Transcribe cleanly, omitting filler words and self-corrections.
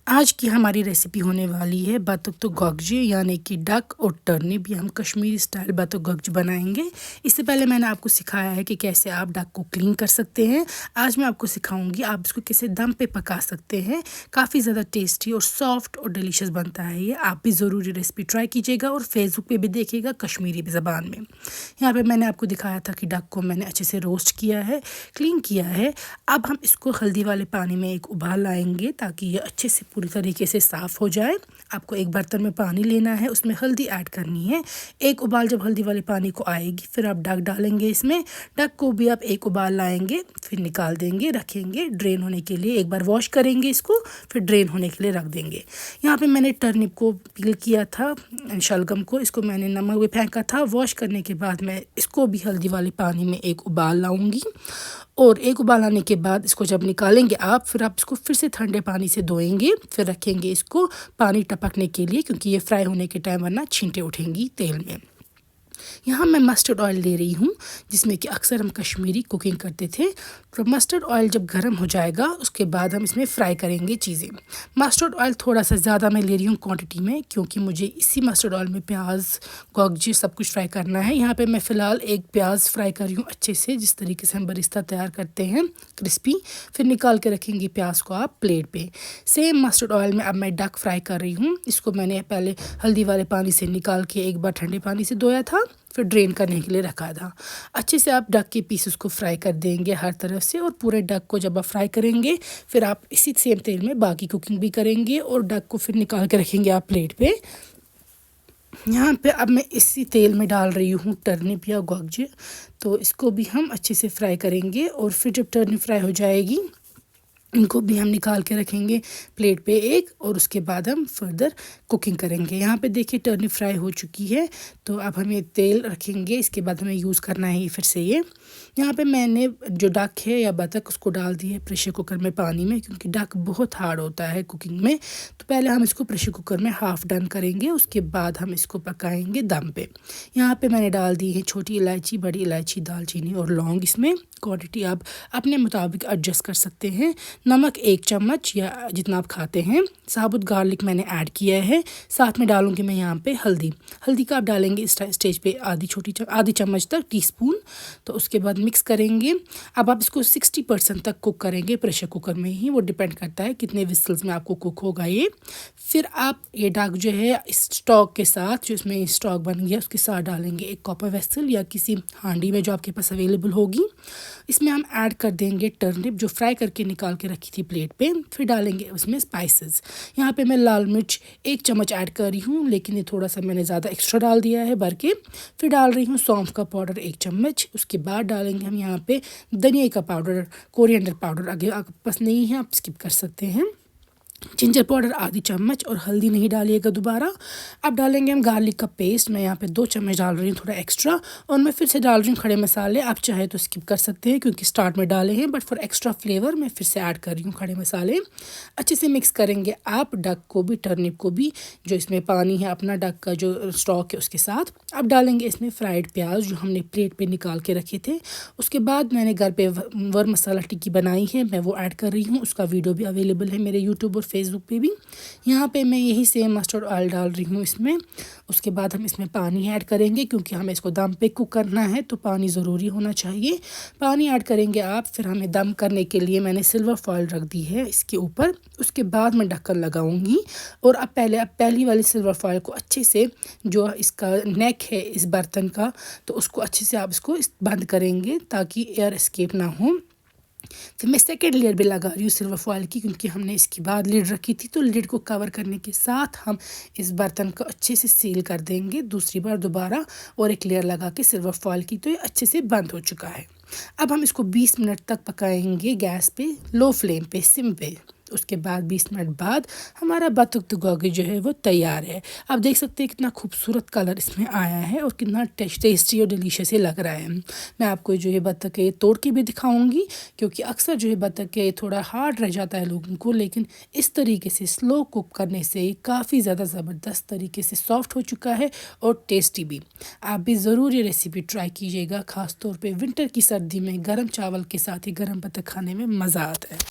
आज की हमारी रेसिपी होने वाली है बतख गोगजी यानी कि डक और टर्निप। ये हम कश्मीरी स्टाइल बतख गोगजी बनाएंगे। इससे पहले मैंने आपको सिखाया है कि कैसे आप डक को क्लीन कर सकते हैं। आज मैं आपको सिखाऊंगी आप इसको कैसे दम पे पका सकते हैं। काफ़ी ज़्यादा टेस्टी और सॉफ्ट और डिलीशियस बनता है ये। आप भी ज़रूर रेसिपी ट्राई कीजिएगा और फेसबुक पे भी देखिएगा कश्मीरी ज़बान में। यहाँ पे मैंने आपको दिखाया था कि डक को मैंने अच्छे से रोस्ट किया है, क्लीन किया है। अब हम इसको हल्दी वाले पानी में एक उबाल लाएंगे ताकि ये अच्छे से पूरी तरीके से साफ़ हो जाए। आपको एक बर्तन में पानी लेना है, उसमें हल्दी ऐड करनी है। एक उबाल जब हल्दी वाले पानी को आएगी फिर आप डक डालेंगे इसमें। डक को भी आप एक उबाल लाएंगे, फिर निकाल देंगे, रखेंगे ड्रेन होने के लिए। एक बार वॉश करेंगे इसको, फिर ड्रेन होने के लिए रख देंगे। यहाँ पे मैंने टर्निप को पील किया था, शलगम को, इसको मैंने नमक में फेंका था। वॉश करने के बाद मैं इसको भी हल्दी वाले पानी में एक उबाल लाऊंगी और एक उबाल आने के बाद इसको जब निकालेंगे आप, फिर आप इसको फिर से ठंडे पानी से धोएंगे, फिर रखेंगे इसको पानी टपकने के लिए, क्योंकि ये फ्राई होने के टाइम वरना छींटे उठेंगी तेल में। यहाँ मैं मस्टर्ड ऑयल ले रही हूँ, जिसमें कि अक्सर हम कश्मीरी कुकिंग करते थे। तो मस्टर्ड ऑयल जब गर्म हो जाएगा उसके बाद हम इसमें फ्राई करेंगे चीज़ें। मस्टर्ड ऑयल थोड़ा सा ज़्यादा मैं ले रही हूँ क्वांटिटी में, क्योंकि मुझे इसी मस्टर्ड ऑयल में प्याज, गोगजी सब कुछ फ्राई करना है। यहाँ पे मैं फ़िलहाल एक प्याज फ्राई कर रही हूँ अच्छे से, जिस तरीके से हम बरिस्ता तैयार करते हैं, क्रिस्पी। फिर निकाल के रखेंगे प्याज को आप प्लेट पे। सेम मस्टर्ड ऑयल में अब मैं डक फ्राई कर रही हूँ। इसको मैंने पहले हल्दी वाले पानी से निकाल के एक बार ठंडे पानी से धोया था, फिर ड्रेन करने के लिए रखा था। अच्छे से आप डक के पीसेस को फ्राई कर देंगे हर तरफ से, और पूरे डक को जब आप फ्राई करेंगे फिर आप इसी सेम तेल में बाकी कुकिंग भी करेंगे और डक को फिर निकाल के रखेंगे आप प्लेट पे। यहाँ पे अब मैं इसी तेल में डाल रही हूँ टर्निप या गोगजी, तो इसको भी हम अच्छे से फ्राई करेंगे। और फिर जब टर्निप फ्राई हो जाएगी इनको भी हम निकाल के रखेंगे प्लेट पे एक, और उसके बाद हम फर्दर कुकिंग करेंगे। यहाँ पे देखिए टर्निप फ्राई हो चुकी है, तो अब हमें तेल रखेंगे, इसके बाद हमें यूज़ करना है फिर से ये। यहाँ पे मैंने जो डक है या बतख उसको डाल दी है प्रेशर कुकर में पानी में, क्योंकि डक बहुत हार्ड होता है कुकिंग में। तो पहले हम इसको प्रेशर कुकर में हाफ़ डन करेंगे, उसके बाद हम इसको पकाएंगे दम पे। यहाँ पे मैंने डाल दी है छोटी इलायची, बड़ी इलायची, दालचीनी और लौंग। इसमें क्वांटिटी आप अपने मुताबिक एडजस्ट कर सकते हैं। नमक 1 चम्मच या जितना आप खाते हैं। साबुत गार्लिक मैंने ऐड किया है। साथ में डालूंगी मैं यहाँ पे हल्दी। हल्दी का आप डालेंगे इस स्टेज पे आधी चम्मच तक, टीस्पून। तो उसके बाद मिक्स करेंगे। अब आप इसको 60% तक कुक करेंगे प्रेशर कुकर में ही, वो डिपेंड करता है कितने विसल्स में आपको कुक होगा ये। फिर आप ये डक जो है इस स्टॉक के साथ, जो इसमें स्टॉक बन गया उसके साथ डालेंगे एक कॉपर वेसल या किसी हांडी में जो आपके पास अवेलेबल होगी। इसमें हम ऐड कर देंगे टर्निप जो फ्राई करके निकाल के रखी थी प्लेट पे। फिर डालेंगे उसमें स्पाइसेस। यहाँ पे मैं लाल मिर्च 1 चम्मच ऐड कर रही हूँ, लेकिन ये थोड़ा सा मैंने ज़्यादा एक्स्ट्रा डाल दिया है भर के। फिर डाल रही हूँ सौंफ का पाउडर 1 चम्मच। उसके बाद डालेंगे हम यहाँ पे धनिया का पाउडर, कोरिएंडर पाउडर, अगर आपके पास नहीं है आप स्किप कर सकते हैं। जिंजर पाउडर आधी चम्मच, और हल्दी नहीं डालिएगा दोबारा। अब डालेंगे हम गार्लिक का पेस्ट। मैं यहाँ पे 2 चम्मच डाल रही हूँ, थोड़ा एक्स्ट्रा। और मैं फिर से डाल रही हूँ खड़े मसाले। आप चाहे तो स्किप कर सकते हैं क्योंकि स्टार्ट में डाले हैं, बट फॉर एक्स्ट्रा फ्लेवर मैं फिर से ऐड कर रही हूँ खड़े मसाले। अच्छे से मिक्स करेंगे आप डक को भी, टर्निप को भी, जो इसमें पानी है अपना डक का जो स्टॉक है उसके साथ। अब डालेंगे इसमें फ्राइड प्याज जो हमने प्लेट पर निकाल के रखे थे। उसके बाद मैंने घर पे वर्म मसाला टिक्की बनाई है, मैं वो ऐड कर रही हूँ। उसका वीडियो भी अवेलेबल है मेरे यूट्यूब और फेसबुक पे भी। यहाँ पे मैं यही सेम मस्टर्ड ऑयल डाल रही हूँ इसमें। उसके बाद हम इसमें पानी ऐड करेंगे, क्योंकि हमें इसको दम पे कुक करना है तो पानी ज़रूरी होना चाहिए। पानी ऐड करेंगे आप। फिर हमें दम करने के लिए मैंने सिल्वर फॉइल रख दी है इसके ऊपर। उसके बाद मैं ढक्कन लगाऊंगी। और अब पहली वाली सिल्वर फॉइल को अच्छे से, जो इसका नेक है इस बर्तन का, तो उसको अच्छे से आप इसको बंद करेंगे ताकि एयर एस्केप ना हो। फिर मैं सेकेंड लेयर भी लगा रही हूँ सिल्वर फॉइल की, क्योंकि हमने इसके बाद लिड रखी थी, तो लिड को कवर करने के साथ हम इस बर्तन को अच्छे से सील कर देंगे दूसरी बार दोबारा, और एक लेयर लगा के सिल्वर फॉइल की। तो ये अच्छे से बंद हो चुका है। अब हम इसको 20 मिनट तक पकाएंगे गैस पे, लो फ्लेम पे, सिम पे। उसके बाद 20 मिनट बाद हमारा बतख गोगजी जो है वो तैयार है। आप देख सकते हैं कितना खूबसूरत कलर इसमें आया है और कितना टेस्टी और डिलीशियस ही लग रहा है। मैं आपको जो है बतख है तोड़ के भी दिखाऊंगी, क्योंकि अक्सर जो है बतख है थोड़ा हार्ड रह जाता है लोगों को, लेकिन इस तरीके से स्लो कुक करने से काफ़ी ज़्यादा ज़बरदस्त तरीके से सॉफ्ट हो चुका है और टेस्टी भी। आप भी ज़रूर ये रेसिपी ट्राई कीजिएगा, ख़ास तौर पर विंटर की सर्दी में गर्म चावल के साथ ही गर्म बतख खाने में मज़ा आता है।